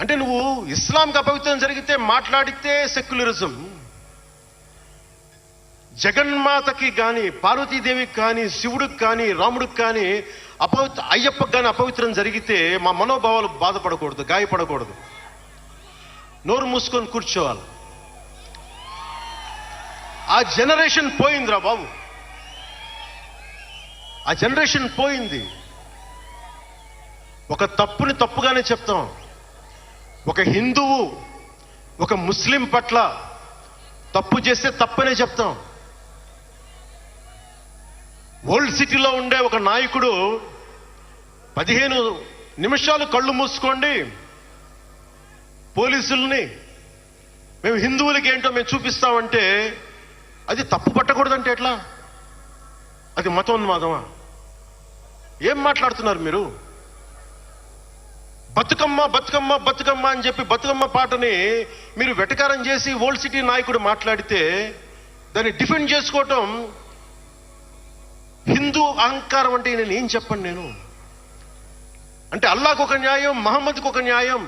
అంటే నువ్వు ఇస్లాంకి అపవిత్రం జరిగితే మాట్లాడితే సెక్యులరిజం, జగన్మాతకి కానీ, పార్వతీదేవికి కానీ, శివుడికి కానీ, రాముడికి కానీ, అయ్యప్పకి కానీ అపవిత్రం జరిగితే మా మనోభావాలు బాధపడకూడదు, గాయపడకూడదు, నోరు మూసుకొని కూర్చోవాలి. ఆ జనరేషన్ పోయిందిరా బాబు, ఆ జనరేషన్ పోయింది. ఒక తప్పుని తప్పుగానే చెప్తాం. ఒక హిందువు ఒక ముస్లిం పట్ల తప్పు చేస్తే తప్పనే చెప్తాం. ఓల్డ్ సిటీలో ఉండే ఒక నాయకుడు 15 నిమిషాలు కళ్ళు మూసుకోండి, పోలీసుల్ని మేము హిందువులకి ఏంటో మేము చూపిస్తామంటే అది తప్పు పట్టకూడదంటే ఎట్లా? అది మతోన్మాదమా? ఏం మాట్లాడుతున్నారు మీరు? బతుకమ్మ బతుకమ్మ బతుకమ్మ అని చెప్పి బతుకమ్మ పాటని మీరు వెటకారం చేసి ఓల్డ్ సిటీ నాయకుడు మాట్లాడితే దాన్ని డిఫెండ్ చేసుకోవటం హిందూ అహంకారం అంటే నేను ఏం చెప్పండి? నేను అంటే అల్లాహకు ఒక న్యాయం, మహమ్మద్కి ఒక న్యాయం,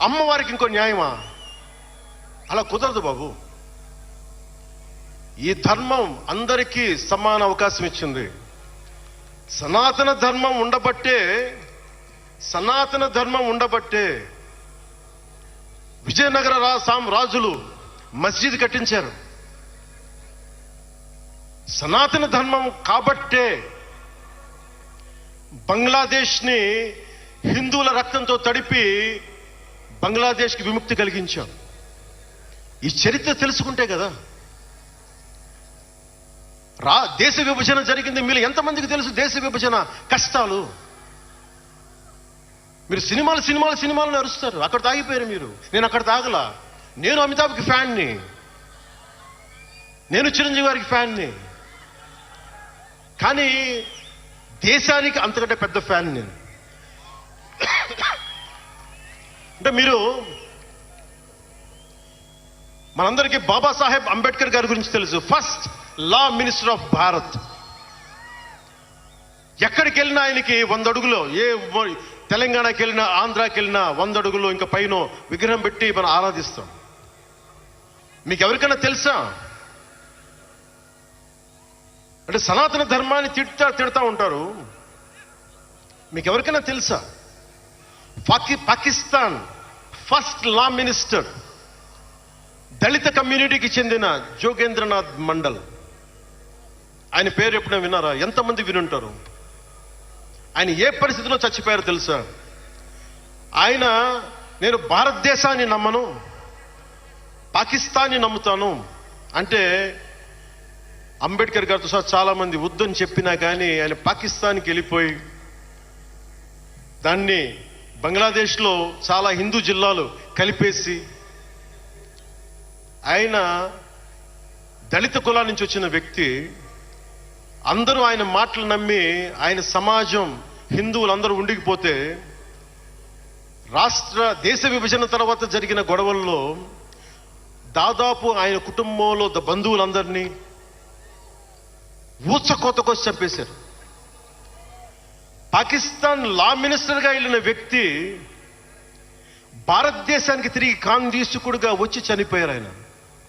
అమ్మవారికి ఇంకో న్యాయమా? అలా కుదరదు బాబు. ఈ ధర్మం అందరికీ సమాన అవకాశం ఇచ్చింది. సనాతన ధర్మం ఉండబట్టే విజయనగర రాజులు మస్జిద్ కట్టించారు. సనాతన ధర్మం కాబట్టే బంగ్లాదేశ్ని హిందువుల రక్తంతో తడిపి బంగ్లాదేశ్కి విముక్తి కలిగించాం. ఈ చరిత్ర తెలుసుకుంటే కదా. దేశ విభజన జరిగింది. మీరు ఎంతమందికి తెలుసు దేశ విభజన కష్టాలు? మీరు సినిమాలు అరుస్తారు, అక్కడ తాగిపోయారు మీరు. నేను అక్కడ తాగలా. నేను అమితాబ్కి ఫ్యాన్ని, నేను చిరంజీవి గారికి ఫ్యాన్ని, కానీ దేశానికి అంతకంటే పెద్ద ఫ్యాన్ నేను. అంటే మీరు మనందరికీ బాబాసాహెబ్ అంబేద్కర్ గారి గురించి తెలుసు. First law minister of Bharat. ఎక్కడికి వెళ్ళినా ఆయనకి 100 అడుగులో, ఏ తెలంగాణకి వెళ్ళినా, ఆంధ్రాకి వెళ్ళినా 100 అడుగులో ఇంకా పైన విగ్రహం పెట్టి మనం ఆరాధిస్తాం. మీకు ఎవరికైనా తెలుసా? అంటే సనాతన ధర్మాన్ని తిడతా ఉంటారు. మీకు ఎవరికైనా తెలుసా? పాకిస్తాన్ ఫస్ట్ లా మినిస్టర్ దళిత కమ్యూనిటీకి చెందిన జోగేంద్రనాథ్ మండల్. ఆయన పేరు ఎప్పుడైనా విన్నారా? ఎంతమంది వినుంటారు? ఆయన ఏ పరిస్థితిలో చచ్చిపోయారో తెలుసా? ఆయన నేను భారతదేశాన్ని నమ్మను, పాకిస్తాన్ని నమ్ముతాను అంటే అంబేద్కర్ గారితో సహా చాలా మంది వద్దని చెప్పినా కానీ ఆయన పాకిస్తాన్కి వెళ్ళిపోయి దాన్ని బంగ్లాదేశ్లో చాలా హిందూ జిల్లాలు కలిపేసి, ఆయన దళిత కులాల నుంచి వచ్చిన వ్యక్తి, అందరూ ఆయన మాటలు నమ్మి ఆయన సమాజం హిందువులందరూ ఉండిపోతే దేశ విభజన తర్వాత జరిగిన గొడవల్లో దాదాపు ఆయన కుటుంబంలో బంధువులందరినీ ఊచకోతకొచ్చి చంపేశారు. పాకిస్తాన్ లా మినిస్టర్గా వెళ్ళిన వ్యక్తి భారతదేశానికి తిరిగి కాంగ్రెసుకుడుగా వచ్చి చనిపోయారు ఆయన.